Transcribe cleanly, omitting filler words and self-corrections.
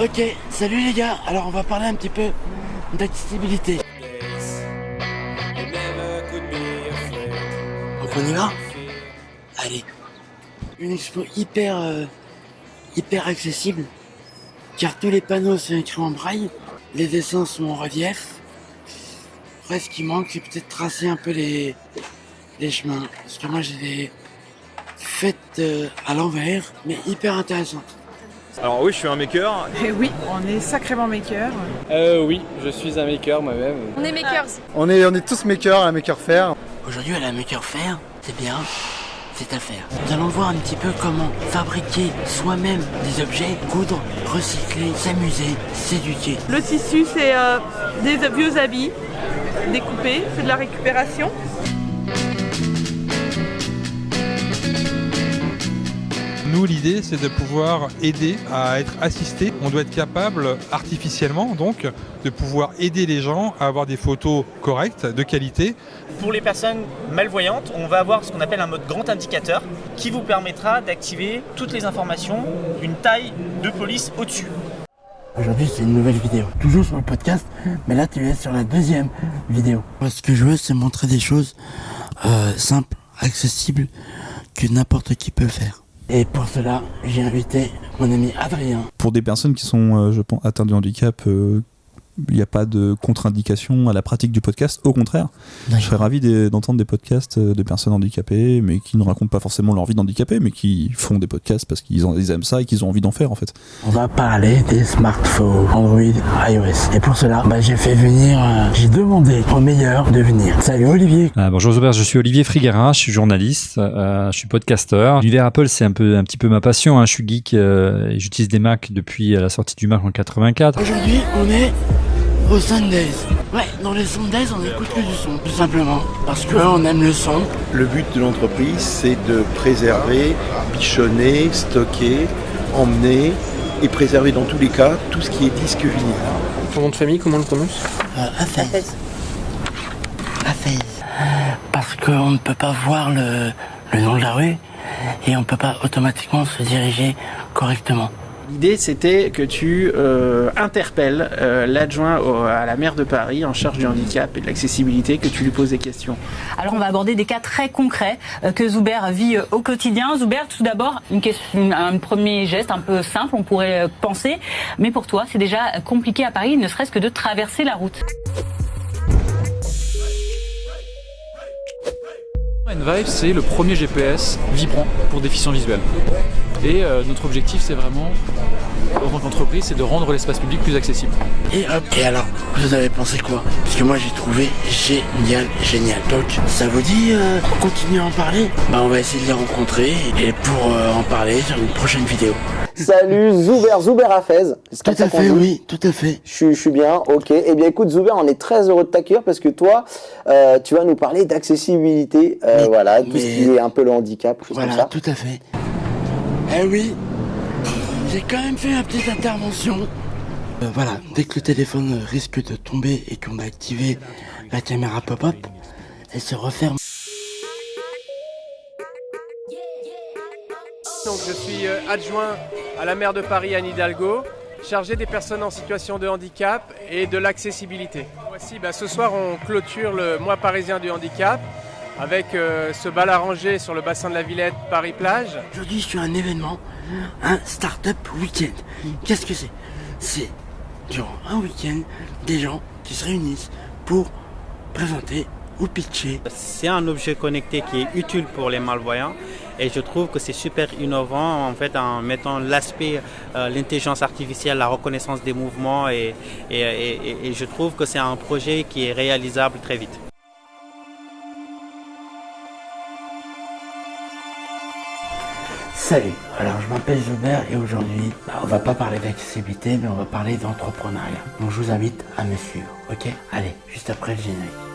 Ok, salut les gars, alors on va parler un petit peu d'accessibilité. Donc on y va ? Allez. Une expo hyper accessible, car tous les panneaux sont écrits en braille, les dessins sont en relief. Après ce qui manque c'est peut-être tracer un peu les chemins, parce que moi j'ai des faites à l'envers, mais hyper intéressantes. Alors oui, je suis un maker. Oui, on est sacrément maker. Oui, je suis un maker moi-même. On est makers. On est tous makers à la Maker Faire. Aujourd'hui à la Maker Faire, c'est bien, c'est à faire. Nous allons voir un petit peu comment fabriquer soi-même des objets, coudre, recycler, s'amuser, s'éduquer. Le tissu, c'est des vieux habits découpés, c'est de la récupération. Nous, l'idée, c'est de pouvoir aider à être assisté. On doit être capable, artificiellement, donc, de pouvoir aider les gens à avoir des photos correctes, de qualité. Pour les personnes malvoyantes, on va avoir ce qu'on appelle un mode grand indicateur qui vous permettra d'activer toutes les informations d'une taille de police au-dessus. Aujourd'hui c'est une nouvelle vidéo, toujours sur le podcast, mais là tu es sur la deuxième vidéo. Moi, ce que je veux c'est montrer des choses simples, accessibles, que n'importe qui peut faire. Et pour cela, j'ai invité mon ami Adrien. Pour des personnes qui sont, je pense, atteintes de handicap, il n'y a pas de contre-indication à la pratique du podcast. Au contraire, je serais ravi d'entendre des podcasts de personnes handicapées, mais qui ne racontent pas forcément leur vie d'handicapé, mais qui font des podcasts parce qu'ils aiment ça et qu'ils ont envie d'en faire en fait. On va parler des smartphones Android, iOS. Et pour cela, j'ai demandé au meilleur de venir. Salut Olivier. Bonjour Zuber, je suis Olivier Friguerin, je suis journaliste, je suis podcasteur. L'univers Apple, c'est un petit peu ma passion. Je suis geek et j'utilise des Macs depuis la sortie du Mac en 84. Aujourd'hui, on est au Sundays. Ouais, dans les Sundays, on écoute que du son, tout simplement. Parce qu'on aime le son. Le but de l'entreprise, c'est de préserver, bichonner, stocker, emmener et préserver dans tous les cas tout ce qui est disque vinyle. Ton nom de famille, comment on le prononce ? Hafez. Parce qu'on ne peut pas voir le nom de la rue et on ne peut pas automatiquement se diriger correctement. L'idée, c'était que tu interpelles l'adjoint à la maire de Paris en charge du handicap et de l'accessibilité, que tu lui poses des questions. Alors on va aborder des cas très concrets que Zuber vit au quotidien. Zuber, tout d'abord, un premier geste un peu simple, on pourrait penser, mais pour toi, c'est déjà compliqué à Paris, ne serait-ce que de traverser la route. Envive, c'est le premier GPS vibrant pour déficients visuels. Et notre objectif, c'est vraiment, en tant qu'entreprise, c'est de rendre l'espace public plus accessible. Et hop, et alors, vous avez pensé quoi ? Parce que moi j'ai trouvé génial. Donc, ça vous dit on continue à en parler ? On va essayer de les rencontrer et pour en parler sur une prochaine vidéo. Salut Zuber Hafez. Tout à fait, oui, tout à fait. Je suis bien, ok. Eh bien écoute Zuber, on est très heureux de t'accueillir parce que toi, tu vas nous parler d'accessibilité, tout ce qui est un peu le handicap, tout voilà, comme ça. Tout à fait. Eh oui, j'ai quand même fait ma petite intervention. Dès que le téléphone risque de tomber et qu'on a activé la caméra pop-up, elle se referme. Donc je suis adjoint à la maire de Paris, Anne Hidalgo, chargé des personnes en situation de handicap et de l'accessibilité. Voici, ce soir on clôture le mois parisien du handicap avec ce bal arrangé sur le bassin de la Villette, Paris-Plage. Aujourd'hui je suis à un événement, un start-up week-end. Qu'est-ce que c'est ? C'est durant un week-end des gens qui se réunissent pour présenter ou pitcher. C'est un objet connecté qui est utile pour les malvoyants. Et je trouve que c'est super innovant en fait en mettant l'aspect, l'intelligence artificielle, la reconnaissance des mouvements et je trouve que c'est un projet qui est réalisable très vite. Salut, alors je m'appelle Zuber et aujourd'hui, on va pas parler d'accessibilité mais on va parler d'entrepreneuriat. Donc je vous invite à me suivre, ok ? Allez, juste après le générique.